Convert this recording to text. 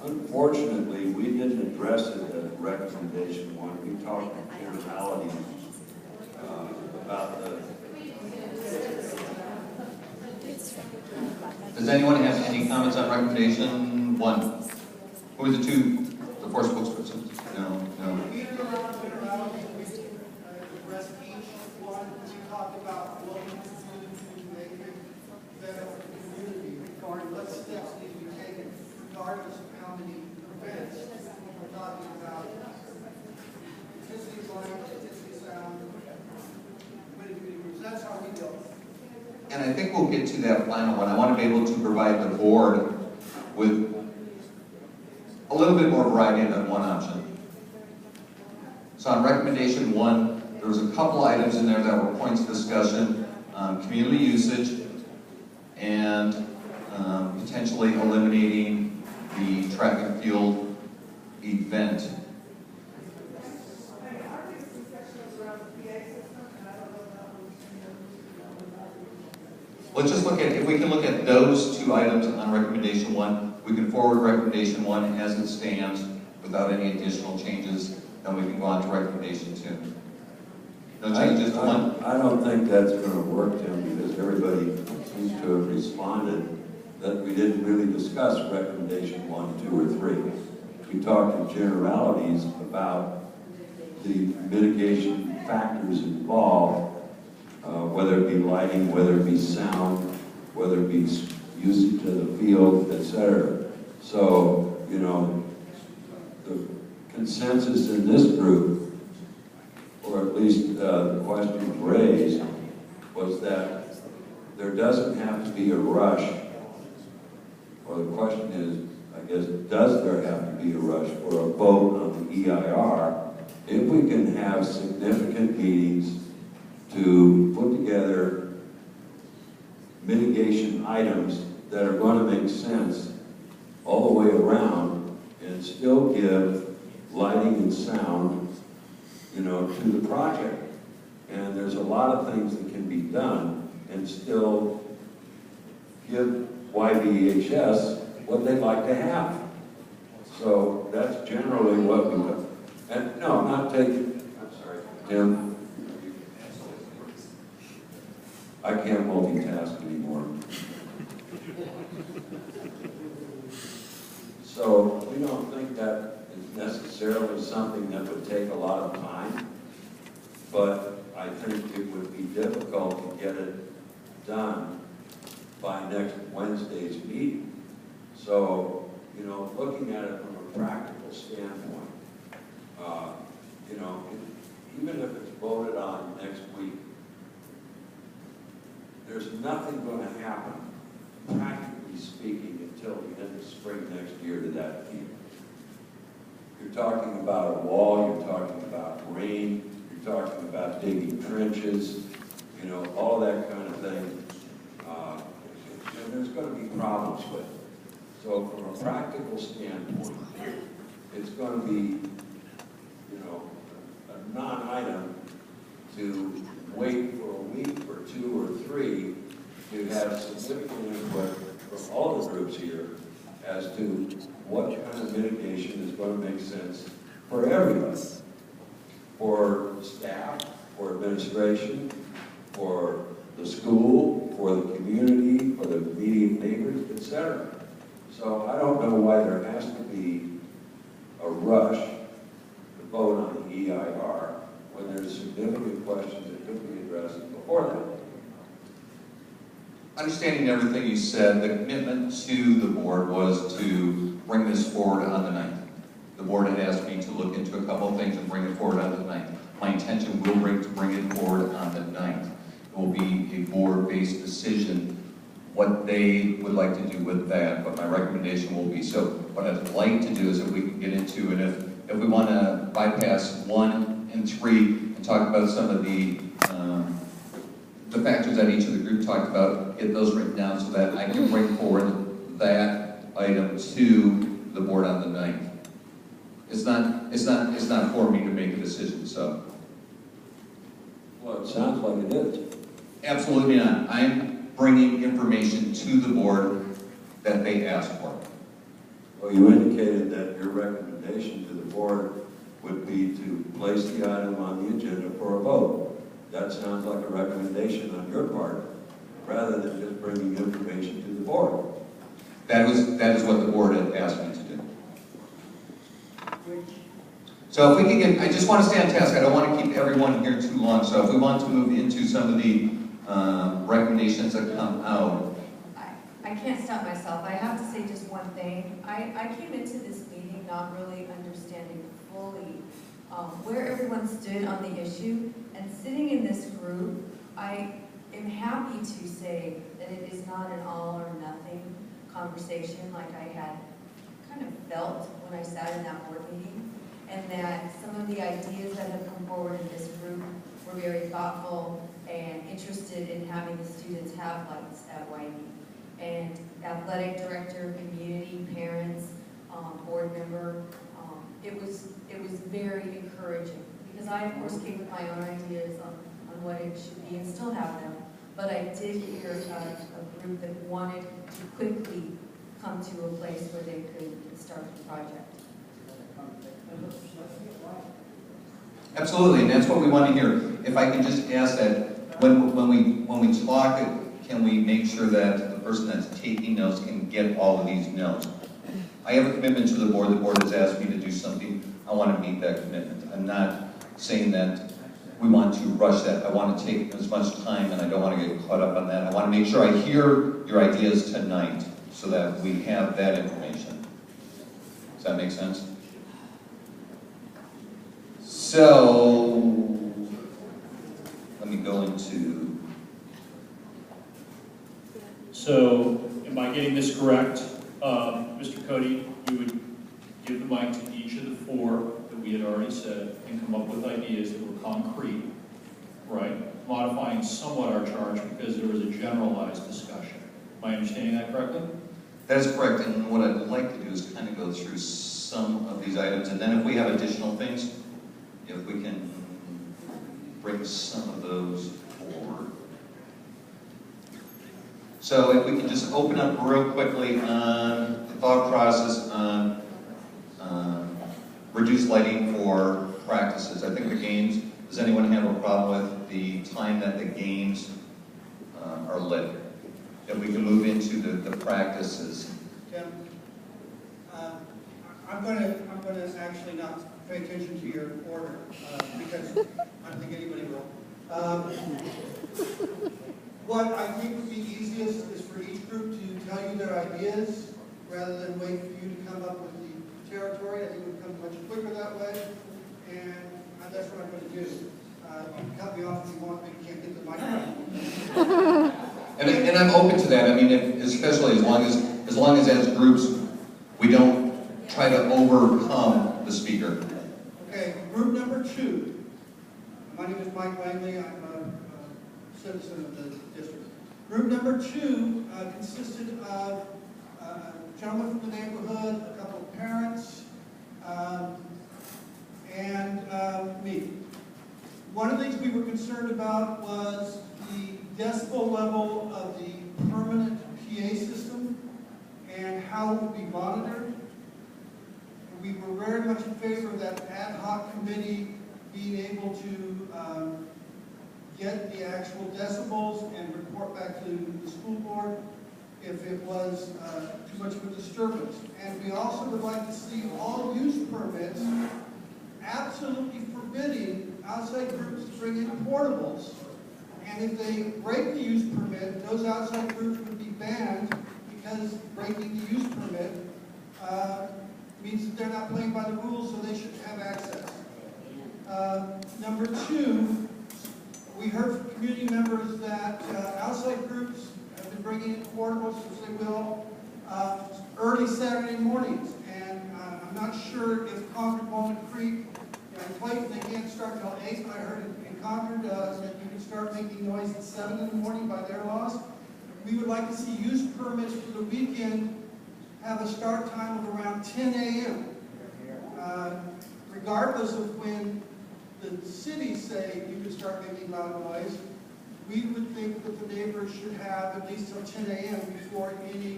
Unfortunately, we didn't address it at recommendation one. We talked in generalities about the... Does anyone have any comments on recommendation one? Who are the four spokespersons? No. Talk about what we can do to make it better for the community, regarding what steps need to be taken, regardless of how many events we're talking about. Electricity, light, electricity, sound, community groups. That's how we go. And I think we'll get to that final one. I want to be able to provide the board with a little bit more variety than one option. So on recommendation one, there was a couple items in there that were points of discussion, community usage, and potentially eliminating the track and field event. Let's just look at, if we can look at those two items on recommendation one, we can forward recommendation one as it stands without any additional changes, then we can go on to recommendation two. No changes to one? I don't think that's going to work, Tim, because everybody seems to have responded that we didn't really discuss recommendation 1, 2, or 3. We talked in generalities about the mitigation factors involved, whether it be lighting, whether it be sound, whether it be usage of the field, etc. So, you know, the consensus in this group, or at least the questions raised, was that there doesn't have to be a rush, or the question is, I guess, does there have to be a rush for a vote on the EIR if we can have significant meetings to put together mitigation items that are going to make sense all the way around and still give lighting and sound, you know, to the project. And there's a lot of things that can be done and still give YVHS what they'd like to have. So that's generally what we do. And no, not taking, I'm sorry, Tim. I can't multitask anymore. So we don't think that is necessarily something that would take a lot of time, but I think it would be difficult to get it done by next Wednesday's meeting. So, you know, looking at it from a practical standpoint, you know, even if it's voted on next week, there's nothing going to happen, practically speaking, until the end of spring next year to that field. You're talking about a wall, you're talking about rain, you're talking about digging trenches, you know, all that kind of thing. And there's going to be problems with it. So from a practical standpoint, it's going to be, you know, a non-item to wait for a week or 2 or 3 to have significant input from all the groups here as to what kind of mitigation is going to make sense for everybody. For staff, for administration, for the school, for the community, for the immediate neighbors, etc. So I don't know why there has to be a rush to vote on the EIR when there's significant questions that could be addressed before that. Understanding everything you said, the commitment to the board was to bring this forward on the 9th. The board had asked me to look into a couple of things and bring it forward on the 9th. My intention will be to bring it forward on the 9th. It will be a board-based decision what they would like to do with that, but my recommendation will be, so what I'd like to do is if we can get into, and if we want to bypass 1 and 3 and talk about some of the factors that each of the group talked about, get those written down so that I can bring forward that item to the board on the 9th. It's not for me to make a decision, so. Well, it sounds like it is. Absolutely not. I'm bringing information to the board that they asked for. Well, you indicated that your recommendation to the board would be to place the item on the agenda for a vote. That sounds like a recommendation on your part, rather than just bringing information to the board. That is what the board had asked me to do. So if we can get, I just want to stay on task. I don't want to keep everyone here too long. So if we want to move into some of the recommendations that come out. I can't stop myself. I have to say just one thing. I came into this meeting not really understanding fully where everyone stood on the issue. And sitting in this group, I am happy to say that it is not an all or nothing conversation like I had kind of felt when I sat in that board meeting. And that some of the ideas that have come forward in this group were very thoughtful and interested in having the students have lights at YV. And athletic director, community, parents, board member, it was very encouraging. Because I, of course, came with my own ideas on what it should be and still have them. But I did hear a group that wanted to quickly come to a place where they could start the project. Absolutely, and that's what we want to hear. If I can just ask that when we talk, can we make sure that the person that's taking notes can get all of these notes? I have a commitment to the board. The board has asked me to do something. I want to meet that commitment. I'm not saying that we want to rush that. I want to take as much time, and I don't want to get caught up on that. I want to make sure I hear your ideas tonight so that we have that information. Does that make sense? So, let me go into... So, am I getting this correct? Mr. Cody, you would give the mic to each of the four that we had already said and come up with ideas that were concrete, right? Modifying somewhat our charge because there was a generalized discussion. Am I understanding that correctly? That is correct, and what I'd like to do is kind of go through some of these items, and then if we have additional things, if we can bring some of those forward. So if we can just open up real quickly on the thought process on reduced lighting for practices. I think the games, does anyone have a problem with the time that the games are lit? If we can move into the practices. Tim, I'm going to actually not pay attention to your order because I don't think anybody will. What I think would be easiest is for each group to tell you their ideas rather than wait for you to come up with the territory. I think it would come much quicker that way, and that's what I'm going to do. You can cut me off if you want, but you can't get the microphone. And I'm open to that. I mean, especially as long as groups, we don't try to overcome the speaker. Okay, group number 2. My name is Mike Langley. I'm a citizen of the district. Group number 2 consisted of a gentleman from the neighborhood, a couple of parents, and me. One of the things we were concerned about was the decibel level of the permanent PA system and how it would be monitored. We were very much in favor of that ad hoc committee being able to get the actual decibels and report back to the school board if it was too much of a disturbance. And we also would like to see all use permits absolutely forbidding outside groups to bring in portables. And if they break the use permit, those outside groups would be banned because breaking the use permit means that they're not playing by the rules, so they shouldn't have access. Number 2, we heard from community members that outside groups have been bringing in portables, as they will, early Saturday mornings. And I'm not sure if Concord, Walnut Creek, and Clayton, they can't start till 8, but I heard in Concord that you can start making noise at 7 in the morning by their laws. We would like to see use permits for the weekend have a start time of around 10 a.m. Regardless of when the cities say you can start making loud noise, we would think that the neighbors should have at least till 10 a.m. before any